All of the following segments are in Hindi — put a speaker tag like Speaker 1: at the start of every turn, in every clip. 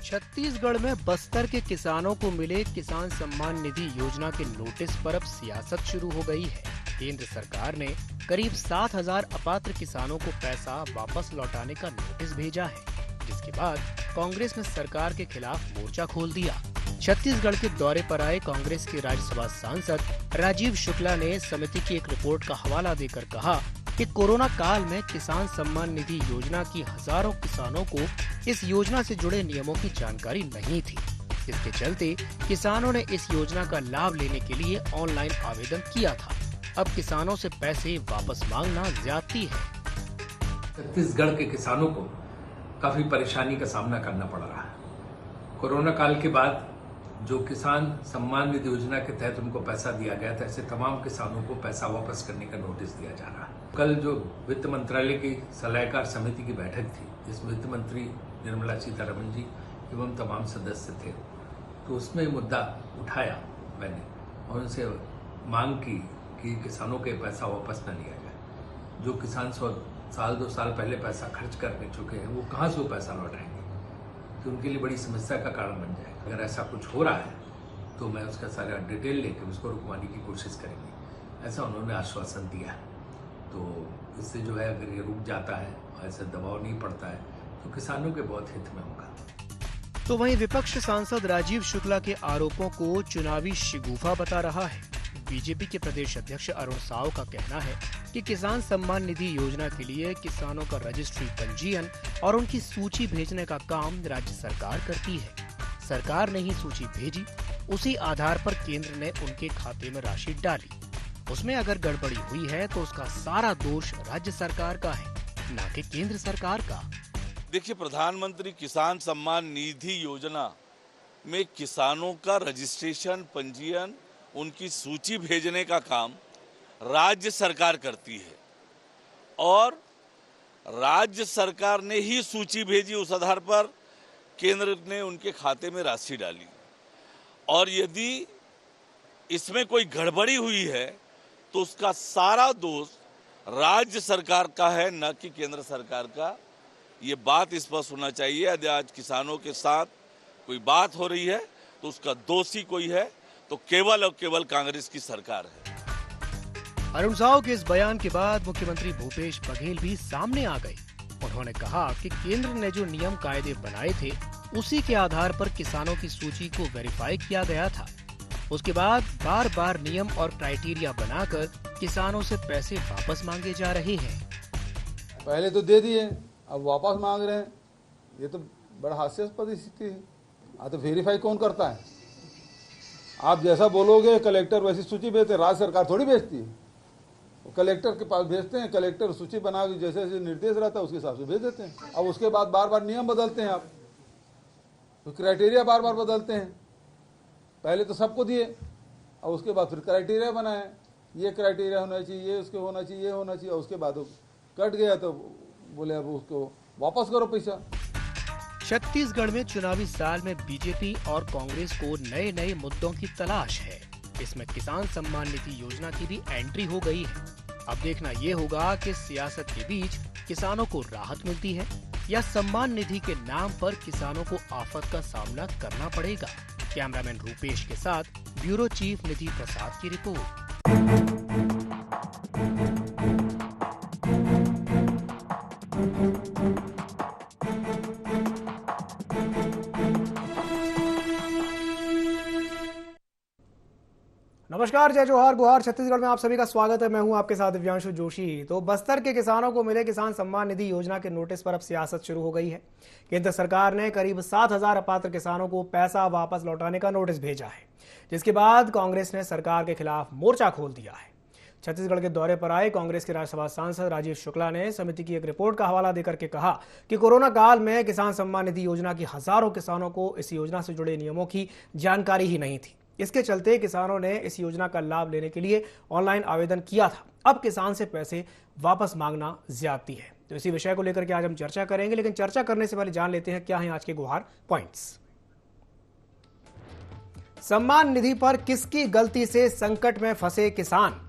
Speaker 1: छत्तीसगढ़ में बस्तर के किसानों को मिले किसान सम्मान निधि योजना के नोटिस पर अब सियासत शुरू हो गई है। केंद्र सरकार ने करीब 7,000 अपात्र किसानों को पैसा वापस लौटाने का नोटिस भेजा है, जिसके बाद कांग्रेस ने सरकार के खिलाफ मोर्चा खोल दिया। छत्तीसगढ़ के दौरे पर आए कांग्रेस के राज्यसभा सांसद राजीव शुक्ला ने समिति की एक रिपोर्ट का हवाला देकर कहा कि कोरोना काल में किसान सम्मान निधि योजना की हजारों किसानों को इस योजना से जुड़े नियमों की जानकारी नहीं थी। इसके चलते किसानों ने इस योजना का लाभ लेने के लिए ऑनलाइन आवेदन किया था। अब किसानों से पैसे वापस मांगना ज्यादती है।
Speaker 2: छत्तीसगढ़ के किसानों को काफी परेशानी का सामना करना पड़ रहा है। कोरोना काल के बाद जो किसान सम्मान निधि योजना के तहत उनको पैसा दिया गया था, ऐसे तमाम किसानों को पैसा वापस करने का नोटिस दिया जा रहा है। कल जो वित्त मंत्रालय की सलाहकार समिति की बैठक थी, जिसमें वित्त मंत्री निर्मला सीतारमण जी एवं तमाम सदस्य थे, तो उसमें मुद्दा उठाया मैंने और उनसे मांग की कि किसानों के पैसा वापस न लिया जाए। जो किसान 2 साल पहले पैसा खर्च कर चुके हैं, वो कहाँ से वो पैसा लौटाएंगे, तो उनके लिए बड़ी समस्या का कारण बन जाए। अगर ऐसा कुछ हो रहा है तो मैं उसका सारा डिटेल लेकर उसको रुकवाने की कोशिश करेंगे, ऐसा उन्होंने आश्वासन दिया। तो इससे जो है अगर ये रुक जाता है, ऐसा दबाव नहीं पड़ता है, तो किसानों के बहुत हित में होगा।
Speaker 1: तो वहीं विपक्ष सांसद राजीव शुक्ला के आरोपों को चुनावी शिगुफा बता रहा है। बीजेपी के प्रदेश अध्यक्ष अरुण साव का कहना है कि किसान सम्मान निधि योजना के लिए किसानों का रजिस्ट्री पंजीयन और उनकी सूची भेजने का काम राज्य सरकार करती है। सरकार ने ही सूची भेजी, उसी आधार पर केंद्र ने उनके खाते में राशि डाली। उसमें अगर गड़बड़ी हुई है तो उसका सारा दोष राज्य सरकार का है, न कि केंद्र सरकार का।
Speaker 3: देखिए, प्रधानमंत्री किसान सम्मान निधि योजना में किसानों का रजिस्ट्रेशन, पंजीयन, उनकी सूची भेजने का काम राज्य सरकार करती है और राज्य सरकार ने ही सूची भेजी, उस आधार पर केंद्र ने उनके खाते में राशि डाली। और यदि इसमें कोई गड़बड़ी हुई है तो उसका सारा दोष राज्य सरकार का है, न कि केंद्र सरकार का। ये बात स्पष्ट होना चाहिए। यदि आज किसानों के साथ कोई बात हो रही है तो उसका दोषी कोई है तो केवल और केवल कांग्रेस की सरकार है।
Speaker 1: अरुण साव के इस बयान के बाद मुख्यमंत्री भूपेश बघेल भी सामने आ गए। उन्होंने कहा कि केंद्र ने जो नियम कायदे बनाए थे, उसी के आधार पर किसानों की सूची को वेरीफाई किया गया था। उसके बाद बार बार नियम और क्राइटेरिया बनाकर किसानों से पैसे वापस मांगे जा रहे हैं।
Speaker 4: पहले तो दे दिए, अब वापस मांग रहे हैं। ये तो बड़ा हास्यास्पद स्थिति है। तो वेरीफाई कौन करता है? आप जैसा बोलोगे कलेक्टर वैसी सूची भेजते, राज्य सरकार थोड़ी भेजती है। वो कलेक्टर के पास भेजते हैं, कलेक्टर सूची बना के जैसे जैसे निर्देश रहता है उसके हिसाब से भेज देते हैं। अब उसके बाद बार बार नियम बदलते हैं, आप तो क्राइटेरिया बार बार बदलते हैं। पहले तो सबको दिए, और उसके बाद फिर क्राइटेरिया बनाए, ये क्राइटेरिया होना चाहिए, ये उसके होना चाहिए, ये होना चाहिए। उसके बाद कट गया तो बोले अब उसको वापस करो पैसा।
Speaker 1: छत्तीसगढ़ में चुनावी साल में बीजेपी और कांग्रेस को नए नए मुद्दों की तलाश है। इसमें किसान सम्मान निधि योजना की भी एंट्री हो गई है। अब देखना ये होगा कि सियासत के बीच किसानों को राहत मिलती है या सम्मान निधि के नाम पर किसानों को आफत का सामना करना पड़ेगा। कैमरामैन रूपेश के साथ ब्यूरो चीफ निधि प्रसाद की रिपोर्ट।
Speaker 5: नमस्कार, जय जोहार गुहार। छत्तीसगढ़ में आप सभी का स्वागत है। मैं हूं आपके साथ दिव्यांशु जोशी। तो बस्तर के किसानों को मिले किसान सम्मान निधि योजना के नोटिस पर अब सियासत शुरू हो गई है। केंद्र सरकार ने करीब 7,000 अपात्र किसानों को पैसा वापस लौटाने का नोटिस भेजा है, जिसके बाद कांग्रेस ने सरकार के खिलाफ मोर्चा खोल दिया है। छत्तीसगढ़ के दौरे पर आए कांग्रेस के राज्यसभा सांसद राजीव शुक्ला ने समिति की एक रिपोर्ट का हवाला देकर के कहा कि कोरोना काल में किसान सम्मान निधि योजना की हजारों किसानों को इस योजना से जुड़े नियमों की जानकारी ही नहीं थी। इसके चलते किसानों ने इस योजना का लाभ लेने के लिए ऑनलाइन आवेदन किया था। अब किसान से पैसे वापस मांगना ज्यादती है। तो इसी विषय को लेकर के आज हम चर्चा करेंगे, लेकिन चर्चा करने से पहले जान लेते हैं क्या हैं आज के गुहार पॉइंट्स। सम्मान निधि पर किसकी गलती से संकट में फंसे किसान?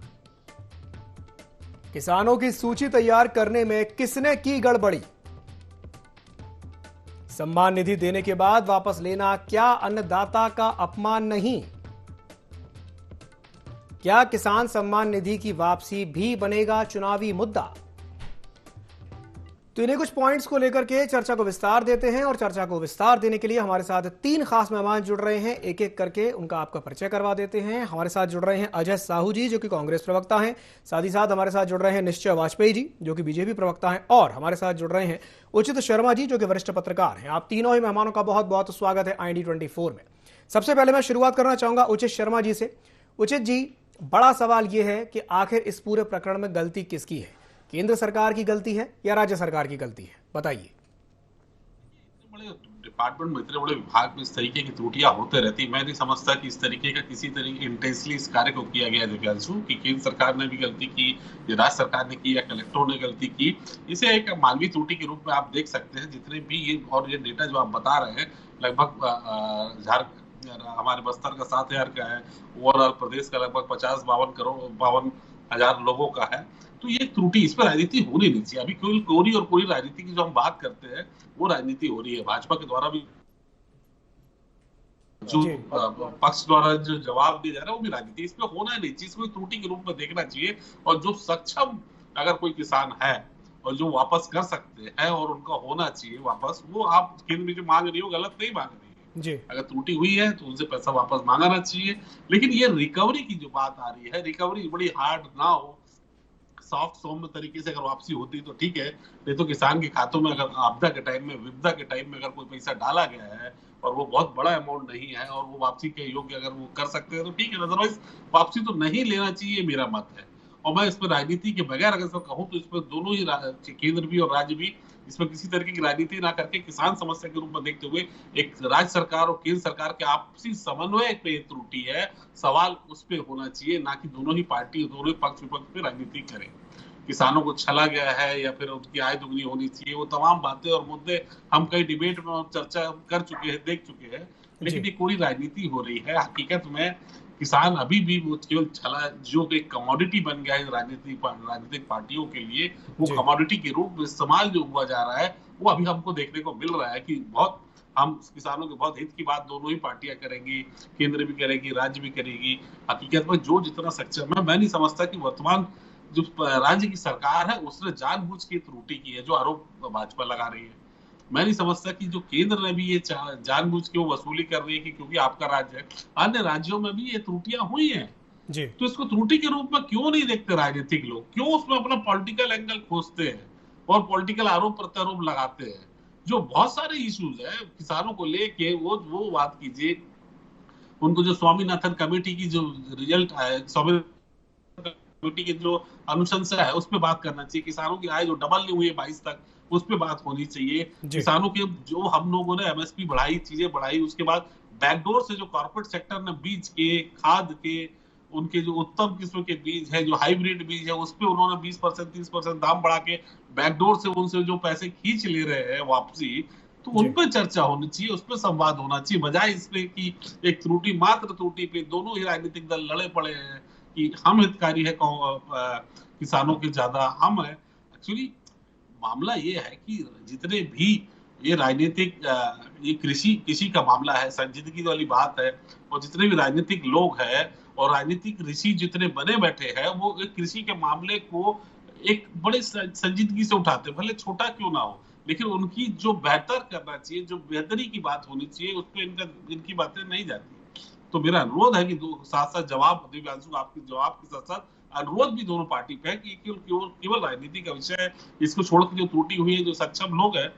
Speaker 5: किसानों की सूची तैयार करने में किसने की गड़बड़ी? सम्मान निधि देने के बाद वापस लेना क्या अन्नदाता का अपमान नहीं? क्या किसान सम्मान निधि की वापसी भी बनेगा चुनावी मुद्दा? तो इन्हीं कुछ पॉइंट्स को लेकर के चर्चा को विस्तार देते हैं और चर्चा को विस्तार देने के लिए हमारे साथ 3 खास मेहमान जुड़ रहे हैं। एक एक करके उनका आपका परिचय करवा देते हैं। हमारे साथ जुड़ रहे हैं अजय साहू जी, जो कि कांग्रेस प्रवक्ता हैं। साथ ही साथ हमारे साथ जुड़ रहे हैं निश्चय वाजपेयी जी, जो कि बीजेपी प्रवक्ता हैं, और हमारे साथ जुड़ रहे हैं उचित शर्मा जी, जो कि वरिष्ठ पत्रकार हैं। आप तीनों ही मेहमानों का बहुत बहुत स्वागत है IND24 में। सबसे पहले मैं शुरुआत करना चाहूंगा उचित शर्मा जी से। उचित जी, बड़ा सवाल यह है कि आखिर इस पूरे प्रकरण में गलती किसकी है? केंद्र सरकार की गलती है या राज्य सरकार की गलती है? बताइए।
Speaker 6: बड़े डिपार्टमेंट में, इतने बड़े विभाग में इस तरीके की त्रुटियां होते रहती। मैं नहीं समझता कि इस तरीके का किसी तरीके इंटेंसली इस कार्य को किया गया है दिव्यांशु, कि केंद्र सरकार ने भी गलती की, राज्य सरकार ने की, या कलेक्टरों ने गलती की। इसे एक मानवीय त्रुटि के रूप में आप देख सकते हैं। जितने भी ये डेटा जो आप बता रहे हैं, लगभग हमारे बस्तर का 7,000 का है, ओवरऑल प्रदेश का लगभग 52 हजार लोगों का है। तो ये त्रुटि, इस पर राजनीति होनी नहीं चाहिए। अभी कोरी और कोरी राजनीति की जो हम बात करते हैं, वो राजनीति हो रही है भाजपा के द्वारा भी। जो पक्ष द्वारा जो जवाब दिया जा रहा है, वो भी राजनीति। इसमें होना नहीं चाहिए, इसको त्रुटि के रूप में देखना चाहिए। और जो सक्षम अगर कोई किसान है और जो वापस कर सकते हैं और उनका होना चाहिए वापस, वो आप केंद्र में जो मांग रही हो, गलत नहीं मांग रही है जी। अगर त्रुटि हुई है तो उनसे पैसा वापस मांगना चाहिए। लेकिन ये रिकवरी की जो बात आ रही है, रिकवरी बड़ी हार्ड ना हो, सॉफ्ट सौम्य तरीके से अगर वापसी होती तो ठीक है। नहीं तो किसान के खातों में अगर आपदा के टाइम में, विपदा के टाइम में अगर कोई पैसा डाला गया है और वो बहुत बड़ा अमाउंट नहीं है और वो वापसी के योग्य अगर वो कर सकते हैं तो ठीक है, अदरवाइज वापसी तो नहीं लेना चाहिए, मेरा मत है। और मैं इसमें राजनीति के बगैर अगर कहूँ तो इसमें दोनों ही, केंद्र भी और राज्य भी, इसमें किसी तरीके की राजनीति ना करके किसान समस्या के रूप में देखते हुए एक राज्य सरकार और केंद्र सरकार के आपसी समन्वय पे त्रुटि है, सवाल उस पे होना चाहिए, ना कि दोनों ही पार्टी, दोनों ही पक्ष विपक्ष पे राजनीति करें। किसानों को छला गया है या फिर उनकी आय दुगनी होनी चाहिए, वो तमाम बातें और मुद्दे हम कई डिबेट में चर्चा कर चुके हैं, देख चुके हैं। लेकिन ये पूरी राजनीति हो रही है। हकीकत में किसान अभी भी वो केवल छला, जो एक कमोडिटी बन गया है राजनीतिक पार्टियों के लिए, वो कमोडिटी के रूप में इस्तेमाल जो हुआ जा रहा है, वो अभी हमको देखने को मिल रहा है कि बहुत, हम किसानों के बहुत हित की बात दोनों ही पार्टियां करेंगी, केंद्र भी करेगी, राज्य भी करेगी। हकीकत में जो जितना सक्षम है, मैं नहीं समझता कि वर्तमान जो राज्य की सरकार है उसने जानबूझ के त्रुटि की है, जो आरोप भाजपा लगा रही है। मैं नहीं समझता कि जो केंद्र ने भी ये जानबूझ के वो वसूली कर रही है कि क्योंकि आपका राज्य है। अन्य राज्यों में भी ये त्रुटियां हुई हैं जी। तो इसको त्रुटि के रूप में क्यों नहीं देखते राजनीतिक लोग? क्यों उसमें अपना पॉलिटिकल एंगल खोजते हैं और पॉलिटिकल आरोप प्रत्यारोप लगाते हैं? जो बहुत सारे इश्यूज है किसानों को लेके, वो बात कीजिए। उनको जो स्वामीनाथन कमेटी की जो रिजल्ट आया, कमेटी की जो अनुशंसा है, उस पर बात करना चाहिए। किसानों की आय जो डबल नहीं हुई है 22 तक, उस पर बात होनी चाहिए। किसानों के जो हम लोगों ने MSP बढ़ाई, चीजें बढ़ाई, उसके बाद बैकडोर से जो कॉर्पोरेट सेक्टर ने बीज के, खाद के, उनके जो उत्तम किस्म के बीज है, जो हाइब्रिड बीज है, उस पर उन्होंने 20% 30% दाम बढ़ा के बैकडोर से उनसे जो पैसे खींच ले रहे हैं वापसी, तो उन पर चर्चा होनी चाहिए, उस पर संवाद होना चाहिए, बजाय इसमें कि एक त्रुटि, मात्र त्रुटि पे दोनों ही राजनीतिक दल लड़े पड़े हैं कि हम हितकारी है किसानों के ज्यादा हम है। एक्चुअली मामला ये है कि जितने भी ये राजनीतिक, ये कृषि का मामला है, संजीदगी वाली बात है, और जितने भी राजनीतिक लोग हैं और राजनीतिक ऋषि जितने बने बैठे हैं, वो एक कृषि के मामले को एक बड़े संजीदगी से उठाते हैं, भले छोटा क्यों ना हो, लेकिन उनकी जो बेहतर करना चाहिए, जो बेहतरी की बात होनी चाहिए, उस पर इनकी बातें नहीं जाती। तो मेरा अनुरोध है कि साथ साथ जवाब, दिव्यांशु आपके जवाब के साथ साथ अनुरोध भी दोनों पार्टी पे है कि केवल राजनीति का विषय है, इसको छोड़कर जो त्रुटि हुई है, जो सक्षम लोग हैं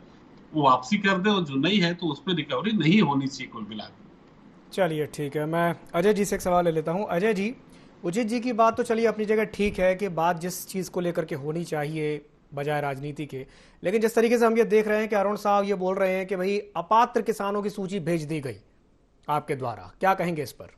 Speaker 6: वो वापसी कर दे, और जो नहीं है तो उस पर रिकवरी नहीं होनी चाहिए कुल मिलाकर।
Speaker 5: चलिए ठीक है, मैं अजय जी से एक सवाल ले लेता हूं। अजय जी, उचित जी की बात तो चलिए अपनी जगह ठीक है कि बात जिस चीज़ को लेकर के होनी चाहिए बजाय राजनीति के, लेकिन जिस तरीके से हम ये देख रहे हैं कि अरुण साहब ये बोल रहे हैं कि भाई अपात्र किसानों की सूची भेज दी गई आपके द्वारा, क्या कहेंगे इस पर?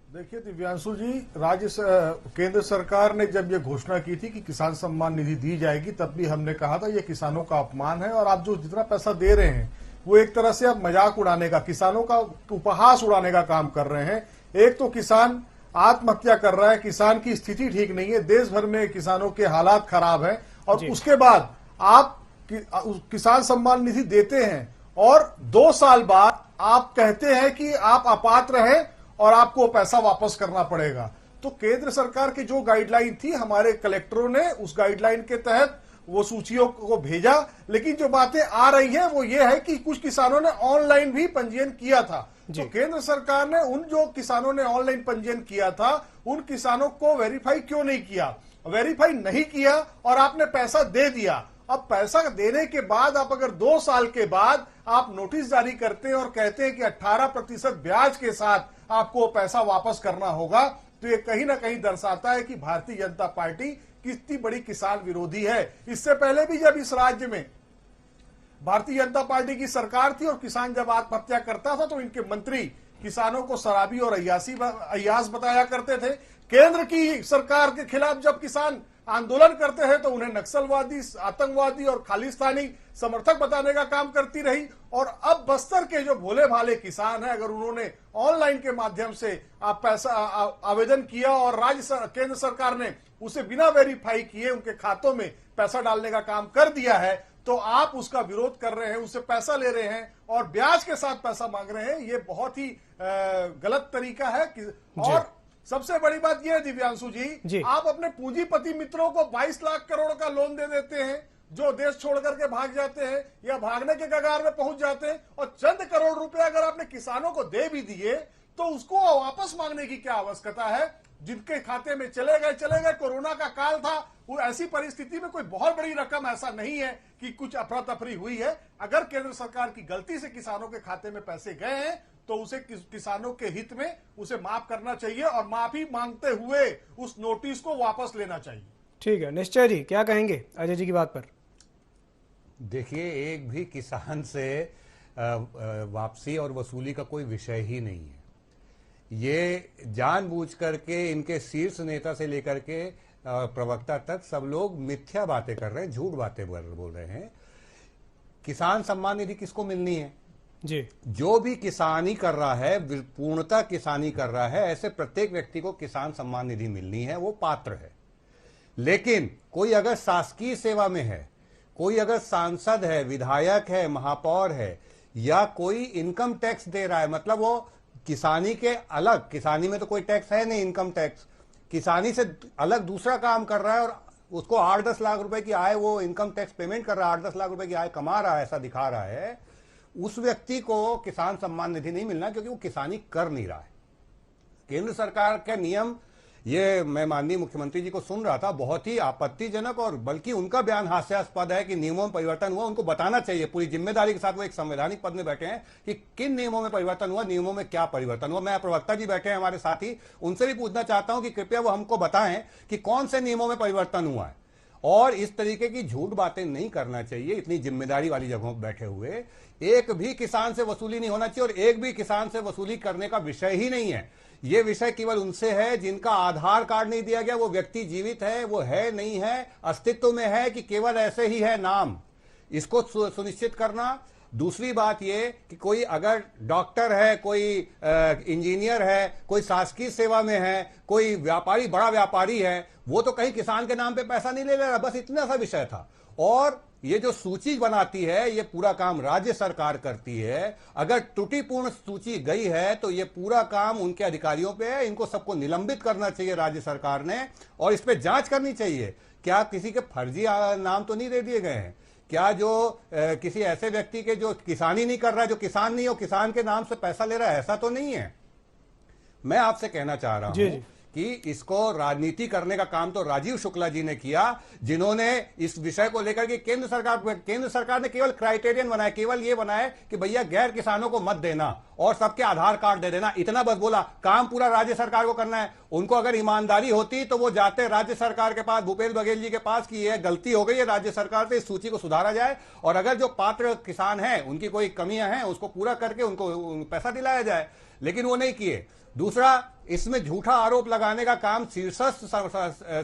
Speaker 7: देखिए दिव्यांशु जी, केंद्र सरकार ने जब ये घोषणा की थी कि किसान सम्मान निधि दी जाएगी, तब भी हमने कहा था ये किसानों का अपमान है और आप जो जितना पैसा दे रहे हैं वो एक तरह से आप मजाक उड़ाने का, किसानों का उपहास उड़ाने का काम कर रहे हैं। एक तो किसान आत्महत्या कर रहा है, किसान की स्थिति ठीक नहीं है, देश भर में किसानों के हालात खराब है, और उसके बाद आप किसान सम्मान निधि देते हैं और 2 साल बाद आप कहते हैं कि आप अपात्र हैं और आपको पैसा वापस करना पड़ेगा। तो केंद्र सरकार की जो गाइडलाइन थी, हमारे कलेक्टरों ने उस गाइडलाइन के तहत वो सूचियों को भेजा, लेकिन जो बातें आ रही हैं वो ये है कि कुछ किसानों ने ऑनलाइन भी पंजीयन किया था। तो केंद्र सरकार ने उन जो किसानों ने ऑनलाइन पंजीयन किया था उन किसानों को वेरीफाई क्यों नहीं किया? वेरीफाई नहीं किया और आपने पैसा दे दिया। अब पैसा देने के बाद आप अगर 2 साल के बाद आप नोटिस जारी करते हैं और कहते हैं कि 18% ब्याज के साथ आपको पैसा वापस करना होगा, तो ये कहीं ना कहीं दर्शाता है कि भारतीय जनता पार्टी कितनी बड़ी किसान विरोधी है। इससे पहले भी जब इस राज्य में भारतीय जनता पार्टी की सरकार थी और किसान जब आत्महत्या करता था तो इनके मंत्री किसानों को शराबी और अय्यास बताया करते थे। केंद्र की सरकार के खिलाफ जब किसान आंदोलन करते हैं तो उन्हें नक्सलवादी, आतंकवादी और खालिस्तानी समर्थक बताने का काम करती रही। और अब बस्तर के जो भोले भाले किसान हैं, अगर उन्होंने ऑनलाइन के माध्यम से पैसा आवेदन किया और केंद्र सरकार ने उसे बिना वेरीफाई किए उनके खातों में पैसा डालने का काम कर दिया है, तो आप उसका विरोध कर रहे हैं, उससे पैसा ले रहे हैं और ब्याज के साथ पैसा मांग रहे हैं। ये बहुत ही गलत तरीका है। और सबसे बड़ी बात यह है दिव्यांशु जी, आप अपने पूंजीपति मित्रों को 22 लाख करोड़ का लोन दे देते हैं जो देश छोड़ करके भाग जाते हैं या भागने के कगार में पहुंच जाते हैं, और चंद करोड़ रुपए अगर आपने किसानों को दे भी दिए तो उसको वापस मांगने की क्या आवश्यकता है? जिनके खाते में चले गए। कोरोना का काल था, वो ऐसी परिस्थिति में कोई बहुत बड़ी रकम ऐसा नहीं है कि कुछ अफरा तफरी हुई है। अगर केंद्र सरकार की गलती से किसानों के खाते में पैसे गए हैं तो उसे किसानों के हित में उसे माफ करना चाहिए और माफी मांगते हुए उस नोटिस को वापस लेना चाहिए।
Speaker 5: ठीक है, निश्चय जी क्या कहेंगे अजय जी की बात पर?
Speaker 8: देखिए, एक भी किसान से वापसी और वसूली का कोई विषय ही नहीं है। ये जानबूझ करके इनके शीर्ष नेता से लेकर के प्रवक्ता तक सब लोग मिथ्या बातें कर रहे हैं, झूठ बातें बोल रहे हैं। किसान सम्मान निधि किसको मिलनी है
Speaker 5: जी?
Speaker 8: जो भी किसानी कर रहा है, पूर्णतः किसानी कर रहा है, ऐसे प्रत्येक व्यक्ति को किसान सम्मान निधि मिलनी है, वो पात्र है। लेकिन कोई अगर शासकीय सेवा में है, कोई अगर सांसद है, विधायक है, महापौर है, या कोई इनकम टैक्स दे रहा है, मतलब वो किसानी के अलग, किसानी में तो कोई टैक्स है नहीं, इनकम टैक्स, किसानी से अलग दूसरा काम कर रहा है और उसको 8-10 लाख रुपए की आय, वो इनकम टैक्स पेमेंट कर रहा है, 8-10 लाख रुपए की आय कमा रहा है, ऐसा दिखा रहा है, उस व्यक्ति को किसान सम्मान निधि नहीं मिलना, क्योंकि वो किसानी कर नहीं रहा है। केंद्र सरकार का नियम, ये मैं माननीय मुख्यमंत्री जी को सुन रहा था, बहुत ही आपत्तिजनक, और बल्कि उनका बयान हास्यास्पद है कि नियमों में परिवर्तन हुआ। उनको बताना चाहिए पूरी जिम्मेदारी के साथ, वो एक संवैधानिक पद में बैठे हैं, कि किन नियमों में परिवर्तन हुआ, नियमों में क्या परिवर्तन हुआ। मैं प्रवक्ता जी बैठे हैं हमारे साथी, उनसे भी पूछना चाहता हूं कि कृपया वो हमको बताएं कि कौन से नियमों में परिवर्तन हुआ है। और इस तरीके की झूठ बातें नहीं करना चाहिए इतनी जिम्मेदारी वाली जगहों पर बैठे हुए। एक भी किसान से वसूली नहीं होना चाहिए, और एक भी किसान से वसूली करने का विषय ही नहीं है। ये विषय केवल उनसे है जिनका आधार कार्ड नहीं दिया गया, वो व्यक्ति जीवित है, वो है नहीं है, अस्तित्व में है कि केवल ऐसे ही है नाम, इसको सुनिश्चित करना। दूसरी बात ये कि कोई अगर डॉक्टर है, कोई इंजीनियर है, कोई शासकीय सेवा में है, कोई व्यापारी, बड़ा व्यापारी है, वो तो कहीं किसान के नाम पे पैसा नहीं ले रहा। बस इतना सा विषय था। और ये जो सूची बनाती है, ये पूरा काम राज्य सरकार करती है। अगर त्रुटिपूर्ण सूची गई है तो ये पूरा काम उनके अधिकारियों पे है। इनको सबको निलंबित करना चाहिए राज्य सरकार ने, और इस पे जांच करनी चाहिए। क्या किसी के फर्जी नाम तो नहीं दे दिए गए हैं? क्या जो किसी ऐसे व्यक्ति के जो किसानी नहीं कर रहा है, जो किसान नहीं हो, किसान के नाम से पैसा ले रहा है, ऐसा तो नहीं है। मैं आपसे कहना चाह रहा हूं कि इसको राजनीति करने का काम तो राजीव शुक्ला जी ने किया, जिन्होंने इस विषय को लेकर के केंद्र सरकार ने केवल क्राइटेरियन बनाया, केवल ये बनाया कि भैया गैर किसानों को मत देना और सबके आधार कार्ड दे देना, इतना बस बोला। काम पूरा राज्य सरकार को करना है। उनको अगर ईमानदारी होती तो वो जाते राज्य सरकार के पास, भूपेश बघेल जी के पास, की यह गलती हो गई है राज्य सरकार से, इस सूची को सुधारा जाए, और अगर जो पात्र किसान हैं उनकी कोई कमियां हैं उसको पूरा करके उनको पैसा दिलाया जाए। लेकिन वो नहीं किए। दूसरा, इसमें झूठा आरोप लगाने का काम शीर्षस्थ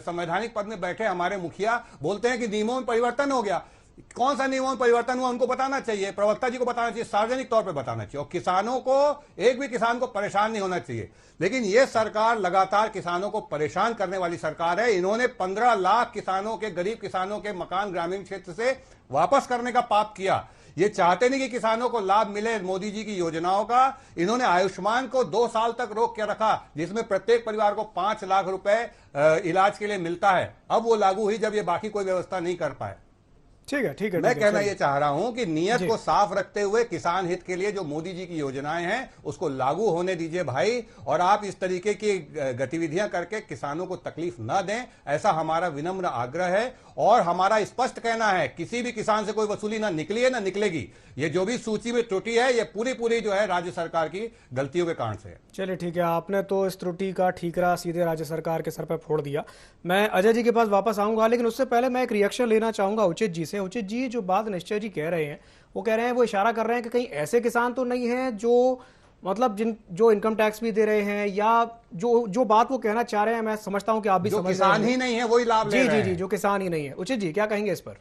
Speaker 8: संवैधानिक पद में बैठे हमारे मुखिया बोलते हैं कि नियमों में परिवर्तन हो गया। कौन सा नियमों में परिवर्तन हुआ उनको बताना चाहिए, प्रवक्ता जी को बताना चाहिए, सार्वजनिक तौर पे बताना चाहिए, और किसानों को, एक भी किसान को परेशान नहीं होना चाहिए। लेकिन यह सरकार लगातार किसानों को परेशान करने वाली सरकार है। इन्होंने 15 लाख किसानों के, गरीब किसानों के मकान ग्रामीण क्षेत्र से वापस करने का पाप किया। ये चाहते नहीं कि किसानों को लाभ मिले मोदी जी की योजनाओं का। इन्होंने आयुष्मान को 2 साल तक रोक के रखा, जिसमें प्रत्येक परिवार को 5 लाख रुपए इलाज के लिए मिलता है। अब वो लागू हुई जब ये बाकी कोई व्यवस्था नहीं कर पाए।
Speaker 5: ठीक है, ठीक है।
Speaker 8: मैं कहना ये चाह रहा हूं कि नियत को साफ रखते हुए किसान हित के लिए जो मोदी जी की योजनाएं हैं उसको लागू होने दीजिए भाई, और आप इस तरीके की गतिविधियां करके किसानों को तकलीफ न दें, ऐसा हमारा विनम्र आग्रह है। और हमारा स्पष्ट कहना है, किसी भी किसान से कोई वसूली ना निकली है ना निकलेगी। ये जो भी सूची में त्रुटि है ये पूरी जो है राज्य सरकार की गलतियों के कारण से है।
Speaker 5: चलिए ठीक है, आपने तो इस त्रुटि का ठीकरा सीधे राज्य सरकार के सर पर फोड़ दिया। मैं अजय जी के पास वापस आऊंगा, लेकिन उससे पहले मैं एक रिएक्शन लेना चाहूंगा उचित जी से। उचित जी, जो बात निश्चय जी कह रहे हैं, वो कह रहे हैं, वो इशारा कर रहे हैं कि कहीं ऐसे किसान तो नहीं है जो मतलब जो इनकम टैक्स भी दे रहे हैं, या जो बात वो कहना चाह रहे हैं, मैं समझता हूं कि आप भी समझ रहे हैं,
Speaker 8: किसान ही नहीं है वही लाभ ले रहे हैं।
Speaker 5: जी, जो किसान ही नहीं है। उचित जी क्या कहेंगे इस पर?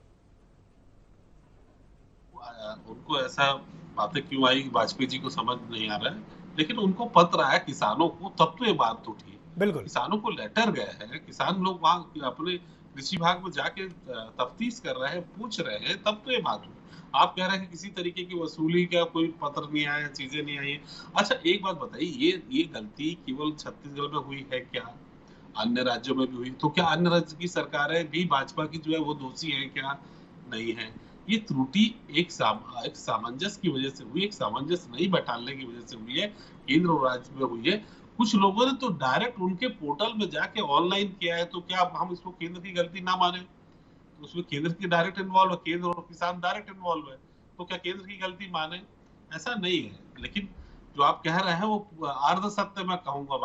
Speaker 6: उनको ऐसा बातें क्यों आई वाजपेयी जी को समझ नहीं आ रहा है, लेकिन उनको पत्र आया किसानों को, तब तो ये बात उठी।
Speaker 5: बिल्कुल,
Speaker 6: किसानों को लेटर गए हैं, किसान लोग वहां अपने कृषि विभाग में जाके तफ्तीश कर रहे हैं, पूछ रहे हैं, तब तो ये बात हुई। आप कह रहे हैं कि किसी तरीके की वसूली का कोई पत्र नहीं आया, चीजें नहीं आई। अच्छा एक बात बताइए, ये गलती केवल छत्तीसगढ़ में हुई है क्या? अन्य राज्यों में भी हुई? तो क्या अन्य राज्य की सरकारें भी भाजपा की जो है वो दोषी है क्या? नहीं है। ये त्रुटि एक सामंजस्य की वजह से हुई, एक सामंजस्य नहीं बैठाने की वजह से हुई है, केंद्र और राज्य में हुई है। कुछ लोगों ने तो डायरेक्ट उनके पोर्टल में जाके ऑनलाइन किया है, तो क्या हम इसको केंद्र की गलती ना माने? तो उसमें केंद्र की डायरेक्ट इन्वॉल्व है, केंद्र और किसान डायरेक्ट इन्वॉल्व है, तो क्या केंद्र की गलती माने? ऐसा नहीं है। लेकिन जो आप कह रहे हैं वो अर्ध सत्य मैं कहूंगा।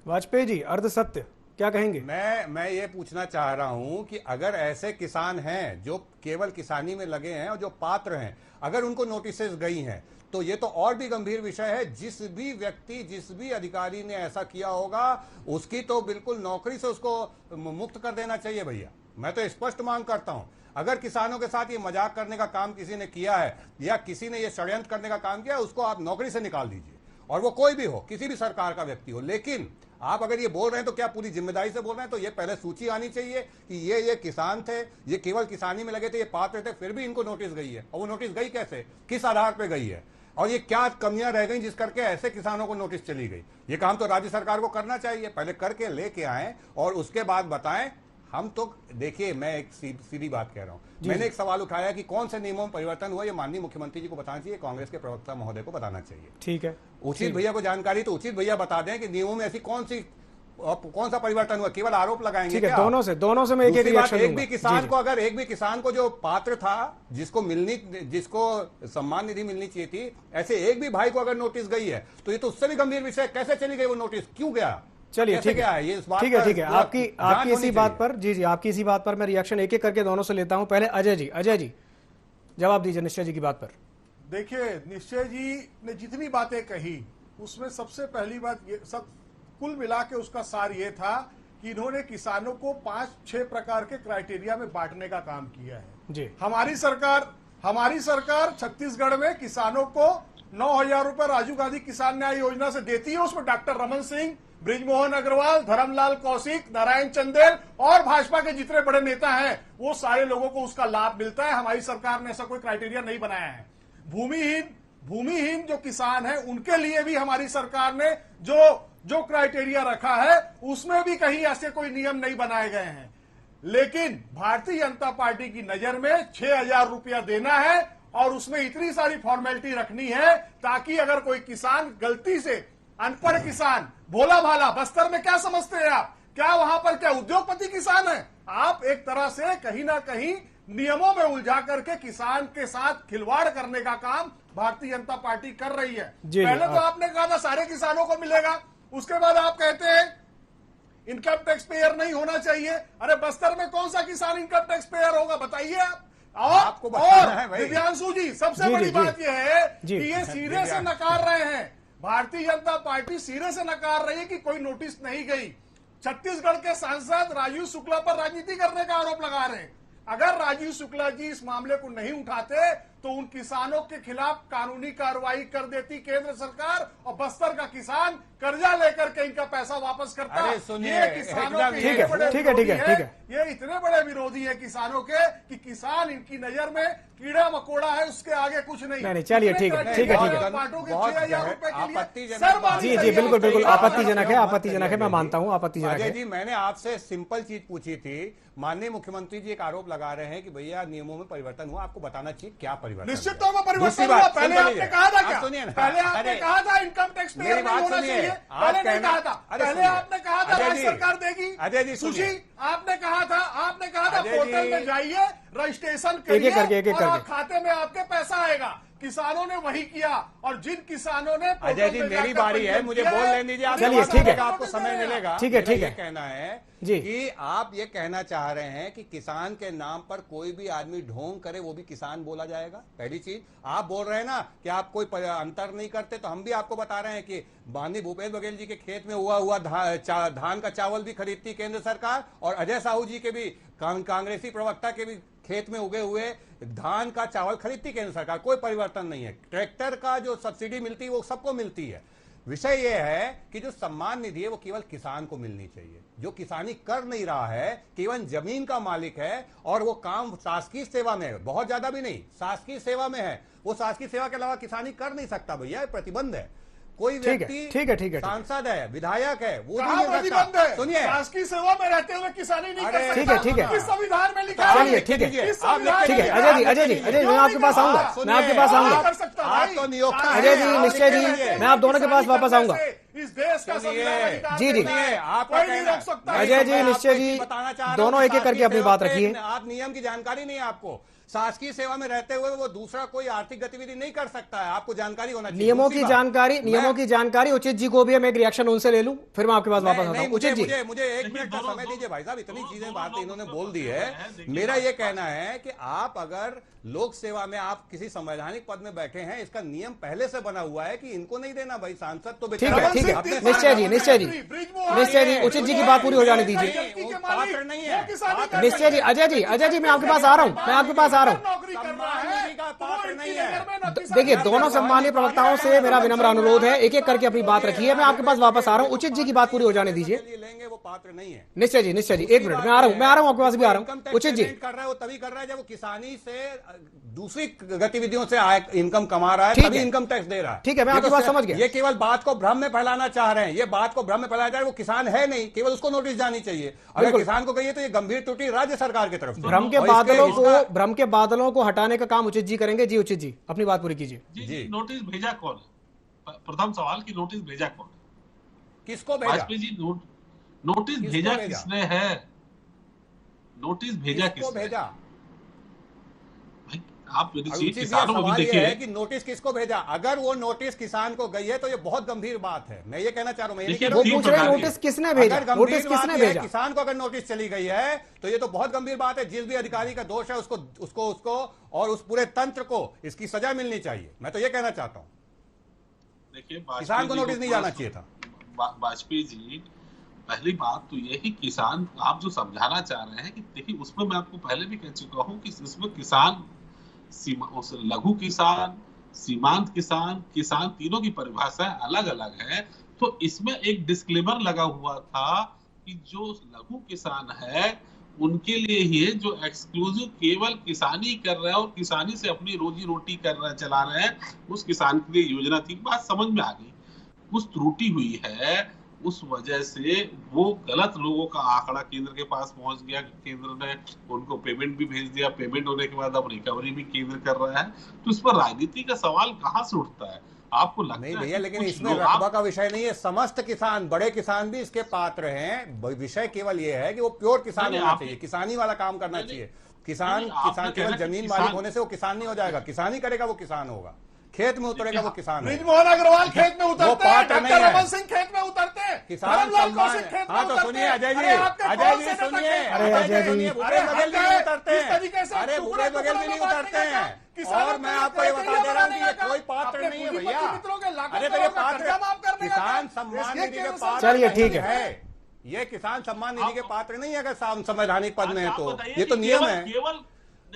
Speaker 6: वाजपेयी जी
Speaker 5: अर्ध सत्य क्या कहेंगे?
Speaker 8: मैं ये पूछना चाह रहा हूं कि अगर ऐसे किसान हैं जो केवल किसानी में लगे हैं और जो पात्र हैं, अगर उनको नोटिसेस गई हैं, तो ये तो और भी गंभीर विषय है। जिस भी व्यक्ति, जिस भी अधिकारी ने ऐसा किया होगा, उसकी तो बिल्कुल नौकरी से उसको मुक्त कर देना चाहिए भैया। मैं तो स्पष्ट मांग करता हूं, अगर किसानों के साथ ये मजाक करने का काम किसी ने किया है या किसी ने ये षड्यंत्र करने का काम किया है, उसको आप नौकरी से निकाल दीजिए, और वो कोई भी हो, किसी भी सरकार का व्यक्ति हो। लेकिन आप अगर ये बोल रहे हैं तो क्या पूरी जिम्मेदारी से बोल रहे हैं? तो ये पहले सूची आनी चाहिए कि ये किसान थे, ये केवल किसानी में लगे थे, ये पात्र थे, फिर भी इनको नोटिस गई है। और वो नोटिस गई कैसे, किस आधार पर गई है, और ये क्या कमियां रह गई जिस करके ऐसे किसानों को नोटिस चली गई? ये काम तो राज्य सरकार को करना चाहिए, पहले करके लेके आए और उसके बाद बताएं। हम तो देखिए, मैं एक सीधी बात कह रहा हूं। मैंने एक सवाल उठाया कि कौन से नियमों में परिवर्तन हुआ, ये माननीय मुख्यमंत्री जी को बताना चाहिए, कांग्रेस के प्रवक्ता महोदय को बताना चाहिए।
Speaker 5: ठीक है,
Speaker 8: उचित भैया को जानकारी, तो उचित भैया बता दें कि नियमों में ऐसी कौन सा परिवर्तन हुआ। केवल आरोप लगाएंगे क्या?
Speaker 5: दोनों से मैं एक रिएक्शन
Speaker 8: एक भी किसान को, अगर एक भी किसान को जो पात्र था, जिसको सम्मान निधि मिलनी चाहिए थी, ऐसे एक भी भाई को अगर नोटिस गई है, तो ये तो उससे भी गंभीर विषय, कैसे चली गई वो नोटिस, क्यों गया?
Speaker 5: चलिए ठीक है, ठीक है। आपकी इसी बात पर, जी आपकी इसी बात पर मैं रिएक्शन एक एक करके दोनों से लेता हूं। पहले अजय जी जवाब दीजिए निश्चय जी की बात पर।
Speaker 7: देखिए, निश्चय जी ने जितनी बातें कही उसमें सबसे पहली बात ये, सब कुल मिला के उसका सार ये था कि इन्होंने किसानों को 5-6 प्रकार के क्राइटेरिया में बांटने का काम किया है।
Speaker 5: जी,
Speaker 7: हमारी सरकार छत्तीसगढ़ में किसानों को 9,000 रुपए राजीव गांधी किसान न्याय योजना से देती है। उसमें डॉक्टर रमन सिंह, बृजमोहन अग्रवाल, धर्मलाल कौशिक, नारायण चंदेल और भाजपा के जितने बड़े नेता हैं, वो सारे लोगों को उसका लाभ मिलता है। हमारी सरकार ने ऐसा कोई क्राइटेरिया नहीं बनाया है। भूमिहीन जो किसान है उनके लिए भी हमारी सरकार ने जो क्राइटेरिया रखा है उसमें भी कहीं ऐसे कोई नियम नहीं बनाए गए हैं। लेकिन भारतीय जनता पार्टी की नजर में 6,000 रुपया देना है और उसमें इतनी सारी फॉर्मेलिटी रखनी है ताकि अगर कोई किसान गलती से, अनपढ़ किसान, भोला भाला, बस्तर में क्या समझते हैं आप, क्या वहां पर क्या उद्योगपति किसान है? आप एक तरह से कहीं ना कहीं नियमों में उलझा करके किसान के साथ खिलवाड़ करने का काम भारतीय जनता पार्टी कर रही है। पहले तो आपने कहा था सारे किसानों को मिलेगा, उसके बाद आप कहते हैं इनकम टैक्स पेयर नहीं होना चाहिए। अरे बस्तर में कौन सा किसान इनकम टैक्स पेयर होगा, बताइए आप। और दिव्यांशु जी, सबसे बड़ी बात यह है कि ये सिरे से नकार रहे हैं, भारतीय जनता पार्टी सिरे से नकार रही है कि कोई नोटिस नहीं गई। छत्तीसगढ़ के सांसद राजीव शुक्ला पर राजनीति करने का आरोप लगा रहे हैं। अगर राजीव शुक्ला जी इस मामले को नहीं उठाते तो उन किसानों के खिलाफ कानूनी कार्रवाई कर देती केंद्र सरकार और बस्तर का किसान कर्जा लेकर के इनका पैसा वापस करता।
Speaker 8: अरे सुनिए,
Speaker 7: ये किसानों के
Speaker 5: ठीक है,
Speaker 7: बड़े
Speaker 5: ठीक है, ठीक है,
Speaker 7: विरोधी
Speaker 5: ठीक है।
Speaker 7: ये इतने बड़े विरोधी है किसानों के कि किसान इनकी नजर में कीड़ा मकोड़ा है, उसके आगे कुछ नहीं।
Speaker 5: चलिए, ठीक है, ठीक है, ठीक है।
Speaker 7: पार्टों के
Speaker 8: बहुत
Speaker 7: 6,000 रुपए के लिए
Speaker 8: आपत्तिजनक
Speaker 7: सर
Speaker 8: बात
Speaker 7: मारनी
Speaker 5: जी जी
Speaker 7: चाहिए।
Speaker 5: बिल्कुल बिल्कुल आपत्तिजनक है,
Speaker 8: बात
Speaker 5: आपत्तिजनक है, मैं मानता हूं आपत्तिजनक
Speaker 8: अजय
Speaker 5: है।
Speaker 8: जी, मैंने आपसे सिंपल चीज पूछी थी। माननीय मुख्यमंत्री जी एक आरोप लगा रहे हैं कि भैया नियमों में परिवर्तन हुआ, आपको बताना चाहिए क्या परिवर्तन
Speaker 7: निश्चित
Speaker 8: हुआ?
Speaker 7: तौर पर
Speaker 8: दूसरी
Speaker 7: परिवर्तन हुआ।
Speaker 8: बात,
Speaker 7: पहले
Speaker 8: सुन
Speaker 7: आपने
Speaker 8: लीजिए।
Speaker 7: कहा था
Speaker 8: आप
Speaker 7: क्या?
Speaker 8: सुनिए ना।
Speaker 7: पहले आपने
Speaker 8: अरे,
Speaker 7: कहा था इनकम टैक्स पेयर
Speaker 8: मेरी
Speaker 7: नहीं
Speaker 8: बात
Speaker 7: होना
Speaker 8: सुनिए।
Speaker 7: चाहिए।
Speaker 8: आप
Speaker 7: पहले नहीं
Speaker 8: कहना-
Speaker 7: कहा था।
Speaker 8: अरे
Speaker 7: पहले
Speaker 8: सुनिए।
Speaker 7: आपने कहा था
Speaker 8: अजय
Speaker 7: राज्य
Speaker 8: जी,
Speaker 7: सरकार देगी।
Speaker 8: अजय जी सुनिए।
Speaker 7: सुशी आपने कहा था
Speaker 8: अजय
Speaker 7: पोर्टल
Speaker 8: जी,
Speaker 7: में जाइए, रजिस्ट्रेशन
Speaker 5: एक
Speaker 7: करिए
Speaker 5: एक करके, एक एक
Speaker 7: और
Speaker 5: करके।
Speaker 7: खाते में आपके पैसा आएगा। किसानों ने वही किया और जिन किसानों ने पोर्टल
Speaker 8: अजय जी
Speaker 7: में
Speaker 8: मेरी
Speaker 7: जाकर
Speaker 8: बारी है,
Speaker 7: पंजीयन
Speaker 8: मुझे
Speaker 7: किया
Speaker 8: बोल
Speaker 7: है,
Speaker 8: लेने दीजिए। आप
Speaker 5: चलिए,
Speaker 8: जवाब
Speaker 5: ठीक है।
Speaker 8: देगा, आपको समय मिलेगा।
Speaker 5: ठीक है,
Speaker 8: मेरा
Speaker 5: ठीक
Speaker 8: ये
Speaker 5: है।
Speaker 8: कहना है
Speaker 5: जी।
Speaker 8: कि आप ये कहना चाह रहे हैं कि किसान के नाम पर कोई भी आदमी ढोंग करे वो भी किसान बोला जाएगा। पहली चीज आप बोल रहे हैं ना कि आप कोई अंतर नहीं करते, तो हम भी आपको बता रहे हैं कि माननीय भूपेश बघेल जी के खेत में हुआ धान का चावल भी खरीदती केंद्र सरकार, और अजय साहू जी के भी कांग्रेसी प्रवक्ता के भी खेत में उगे हुए धान का चावल खरीदती केंद्र सरकार। कोई परिवर्तन नहीं है। ट्रैक्टर का जो सब्सिडी मिलती है वो सबको मिलती है। विषय यह है कि जो सम्मान निधि है वो केवल किसान को मिलनी चाहिए। जो किसानी कर नहीं रहा है, केवल जमीन का मालिक है और वो काम शासकीय सेवा में है, बहुत ज्यादा भी नहीं, शासकीय सेवा में है, वो शासकीय सेवा के अलावा किसानी कर नहीं सकता भैया, प्रतिबंध है। कोई व्यक्ति
Speaker 5: ठीक है।
Speaker 8: सांसद है, विधायक है, वो
Speaker 7: कहाँ
Speaker 8: भी नहीं
Speaker 7: प्रतिबंध
Speaker 8: सकता।
Speaker 7: है?
Speaker 8: सुनिए,
Speaker 7: शासकीय सेवा में रहते हुए किसानी नहीं कर
Speaker 8: अरे,
Speaker 7: सकता।
Speaker 5: ठीक है।
Speaker 7: किस संविधान में लिखा है?
Speaker 5: चलिए, ठीक है।
Speaker 7: किस संविधान
Speaker 5: ठीक
Speaker 7: में
Speaker 5: है,
Speaker 7: लिखा है?
Speaker 5: अजय जी मैं आपके पास आऊंगा, मैं आपके पास आऊंगा।
Speaker 7: कर सकता
Speaker 8: आप
Speaker 7: भाई।
Speaker 8: तो नियोक्ता हैं।
Speaker 5: अजय जी,
Speaker 8: आप
Speaker 5: निश्चय जी,
Speaker 8: लिखेंगे।
Speaker 5: मैं आप दोनों के पास वापस आऊंगा।
Speaker 7: इस देश का संविधान अधिकार
Speaker 5: जी, जी।
Speaker 7: देता है।
Speaker 8: आपका
Speaker 7: कोई नहीं
Speaker 8: कहना
Speaker 7: रोक सकता।
Speaker 5: अजय जी,
Speaker 8: मैं आपको
Speaker 5: निश्चय
Speaker 8: एक
Speaker 5: जी,
Speaker 8: चीज बताना चाह रहा हूं
Speaker 5: दोनों
Speaker 8: कि
Speaker 5: एक एक करके अपनी
Speaker 8: शासकीय
Speaker 5: बात
Speaker 8: सेवा
Speaker 5: रखिए।
Speaker 8: पे आप नियम की जानकारी नहीं है आपको। शासकीय सेवा में रहते हुए वो दूसरा कोई आर्थिक गतिविधि नहीं कर सकता है, आपको जानकारी होना चाहिए।
Speaker 5: नियमों
Speaker 8: दूसरी
Speaker 5: की
Speaker 8: बात,
Speaker 5: जानकारी उचित जी को भी है, मैं एक रिएक्शन उनसे ले लूं, फिर मैं आपके पास वापस आता
Speaker 8: नहीं,
Speaker 5: हूं। उचित जी,
Speaker 8: मुझे एक मिनट का समय दीजिए भाई साहब, इतनी चीजें बातें इन्होंने बोल दी है। मेरा ये कहना है कि आप अगर लोक सेवा में आप किसी संवैधानिक पद में बैठे हैं, इसका नियम पहले से बना हुआ है कि इनको नहीं देना भाई। सांसद तो
Speaker 5: ठीक है, ठीक है।
Speaker 8: अपने
Speaker 5: निश्चय जी, उचित जी की बात पूरी हो जाने दीजिए।
Speaker 8: वो पात्र नहीं है।
Speaker 5: निश्चय जी, अजय जी मैं आपके पास आ रहा हूं,
Speaker 7: नौकरी कर रहा है
Speaker 8: का पात्र नहीं है।
Speaker 5: देखिए, दोनों सम्मानीय प्रवक्ताओं से मेरा विनम्र अनुरोध है, एक एक करके अपनी बात रखिए। मैं आपके पास वापस आ रहा हूं, उचित जी की बात पूरी हो जाने दीजिए।
Speaker 8: लेंगे वो पात्र नहीं है।
Speaker 5: निश्चय जी, एक मिनट, मैं आ रहा हूं आपके पास भी आ रहा हूं। उचित जी,
Speaker 8: कर रहा है वो तभी कर रहा है जब वो किसानी से दूसरी गतिविधियों से आय इनकम कमा रहा है,
Speaker 5: ठीक
Speaker 8: तभी
Speaker 5: है।
Speaker 8: इनकम टैक्स दे रहा है।
Speaker 5: ठीक है, मैं आपकी बात समझ गया।
Speaker 8: ये केवल बात को भ्रम में फैलाना चाह रहे हैं, ये बात को भ्रम में फैलाया जा रहा है। वो किसान है नहीं, केवल उसको नोटिस जानी चाहिए। अगर किसान को कहिए तो ये गंभीर त्रुटि राज्य सरकार की तरफ से।
Speaker 5: भ्रम के बादलों को हटाने का काम उचित जी करेंगे। जी उचित जी, अपनी बात पूरी कीजिए।
Speaker 6: जी, नोटिस भेजा कौन है? प्रथम सवाल की नोटिस भेजा कौन है?
Speaker 8: किसको भेजा?
Speaker 6: वाजपेयी जी, नोटिस भेजा किसने है? नोटिस भेजा किसने
Speaker 8: भेजा?
Speaker 6: भाई आप किसानों को भी
Speaker 8: सवाल ये
Speaker 6: देखिए
Speaker 8: है कि नोटिस किसको भेजा। अगर वो नोटिस किसान को गई है तो ये बहुत गंभीर बात है। मैं ये कहना चाह रहा हूं,
Speaker 5: वो पूछ रहे हैं नोटिस किसने भेजा, नोटिस किसने भेजा।
Speaker 8: किसान को अगर नोटिस चली गई है तो ये तो बहुत गंभीर बात है। जिस भी अधिकारी का दोष है उसको और उस पूरे तंत्र को इसकी सजा मिलनी चाहिए। मैं तो ये कहना चाहता हूं,
Speaker 6: देखिए
Speaker 8: किसान को नोटिस नहीं जाना चाहिए था।
Speaker 6: वाजपेयी जी, पहली बात तो ये ही किसान आप जो समझाना चाह रहे हैं कि देखिए, उसमें मैं आपको पहले भी कह चुका हूं कि इसमें किसान, लघु किसान, सीमांत किसान तीनों की परिभाषा अलग अलग है। तो इसमें एक डिस्क्लेमर लगा हुआ था कि जो लघु किसान है उनके लिए ही है, जो एक्सक्लूसिव केवल किसानी कर रहा है और किसानी से अपनी रोजी रोटी चला रहे हैं, उस किसान के लिए योजना थी। बात समझ में आ गई। कुछ त्रुटि हुई है, उस वजह से वो गलत लोगों का आंकड़ा केंद्र के पास पहुंच गया। केंद्र ने उनको पेमेंट भी भेज दिया। पेमेंट होने के बाद अब रिकवरी भी केंद्र कर रहा है। तो इस पर राजनीति का सवाल कहाँ से उठता है? आपको लगता
Speaker 8: नहीं
Speaker 6: है
Speaker 8: भैया, लेकिन इसमें रकबा का विषय नहीं है। समस्त किसान, बड़े किसान भी इसके पात्र हैं। विषय केवल ये है कि वो प्योर किसान होना चाहिए, किसानी वाला काम करना चाहिए। किसान केवल जमीन मालिक होने से वो किसान नहीं हो जाएगा। किसानी करेगा वो किसान होगा, खेत में उतरेगा वो किसान है।
Speaker 7: ब्रिजमोहन अग्रवाल खेत में उतरते हैं, डॉक्टर रमन सिंह खेत में उतरते हैं,
Speaker 8: किसान सम्मान। हाँ तो सुनिए अजय जी, सुनिए, अजय जी, भूपेश बघेल भी नहीं उतरते हैं। अरे भूपेश बघेल भी नहीं उतरते हैं। और मैं आपको ये बता दे रहा हूँ कि ये कोई पात्र नहीं है भैया। अरे तो ये पात्र किसान सम्मान निधि के पात्र
Speaker 5: चलिए, ठीक है।
Speaker 8: ये किसान सम्मान निधि के पात्र नहीं है अगर संवैधानिक पद में है
Speaker 6: आप
Speaker 8: तो।
Speaker 6: बताइए
Speaker 8: ये तो
Speaker 6: कि
Speaker 8: नियम
Speaker 6: केवल-
Speaker 8: है।
Speaker 6: केवल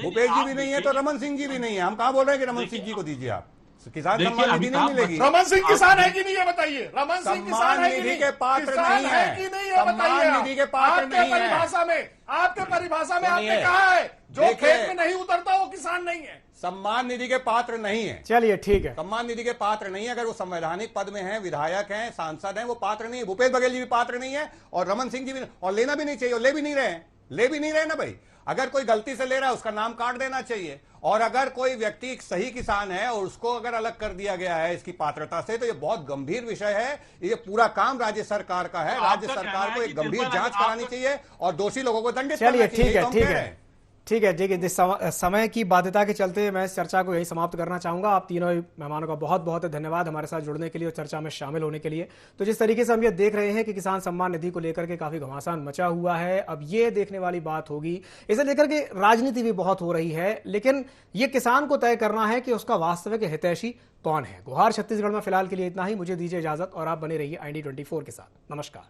Speaker 8: भूपेश जी
Speaker 6: आप
Speaker 8: भी नहीं है तो
Speaker 6: देखिए-
Speaker 8: रमन सिंह जी भी नहीं है। हम कहाँ बोल रहे हैं कि रमन सिंह जी को दीजिए आप? किसान
Speaker 6: देखिए,
Speaker 8: सम्मान निधि नहीं
Speaker 6: अमिताभ
Speaker 8: मिलेगी।
Speaker 7: रमन सिंह किसान है कि नहीं ये बताइए। रमन सिंह
Speaker 8: सम्मान
Speaker 7: किसान है कि
Speaker 8: निधि
Speaker 7: नहीं?
Speaker 8: के पात्र
Speaker 7: किसान
Speaker 8: नहीं है।
Speaker 7: कि नहीं ये
Speaker 8: सम्मान
Speaker 7: बताइए आप।
Speaker 8: निधि के पात्र
Speaker 7: आपके
Speaker 8: नहीं है।
Speaker 7: परिभाषा में, आपके परिभाषा में
Speaker 8: सुनिए,
Speaker 7: आपने कहा है जो
Speaker 8: देखिए,
Speaker 7: खेत में नहीं उतरता वो किसान नहीं है।
Speaker 8: सम्मान निधि के पात्र नहीं है।
Speaker 5: चलिए ठीक है।
Speaker 8: सम्मान निधि के पात्र नहीं है। अगर वो संवैधानिक पद में है, विधायक हैं, सांसद हैं, वो पात्र नहीं है। भूपेश बघेल जी भी पात्र नहीं है और रमन सिंह जी भी, और लेना भी नहीं चाहिए, और ले भी नहीं रहे हैं। ले भी नहीं रहे ना भाई। अगर कोई गलती से ले रहा है उसका नाम काट देना चाहिए। और अगर कोई व्यक्ति एक सही किसान है और उसको अगर अलग कर दिया गया है इसकी पात्रता से, तो ये बहुत गंभीर विषय है। ये पूरा काम राज्य सरकार का है।
Speaker 6: तो
Speaker 8: राज्य
Speaker 6: आपका
Speaker 8: सरकार
Speaker 6: कहना
Speaker 8: को
Speaker 6: है
Speaker 8: एक
Speaker 6: कि
Speaker 8: गंभीर
Speaker 6: तिरपन
Speaker 8: जांच
Speaker 6: आपका-
Speaker 8: करानी चाहिए और दोषी लोगों को दंडित
Speaker 5: चलिए
Speaker 8: करना चाहिए।
Speaker 5: ठीक
Speaker 8: ये
Speaker 5: है,
Speaker 8: तो हम
Speaker 5: ठीक
Speaker 8: कह रहे
Speaker 5: है,
Speaker 8: हैं।
Speaker 5: ठीक है, ठीक है। जिस समय की बाध्यता के चलते मैं इस चर्चा को यही समाप्त करना चाहूंगा। आप तीनों मेहमानों का बहुत बहुत धन्यवाद हमारे साथ जुड़ने के लिए और चर्चा में शामिल होने के लिए। तो जिस तरीके से हम ये देख रहे हैं कि किसान सम्मान निधि को लेकर के काफी घमासान मचा हुआ है, अब ये देखने वाली बात होगी, इसे लेकर के राजनीति भी बहुत हो रही है, लेकिन ये किसान को तय करना है कि उसका वास्तविक हितैषी कौन है। गुहार छत्तीसगढ़ में फिलहाल के लिए इतना ही। मुझे दीजिए इजाजत और आप बने रहिए ID24 के साथ। नमस्कार।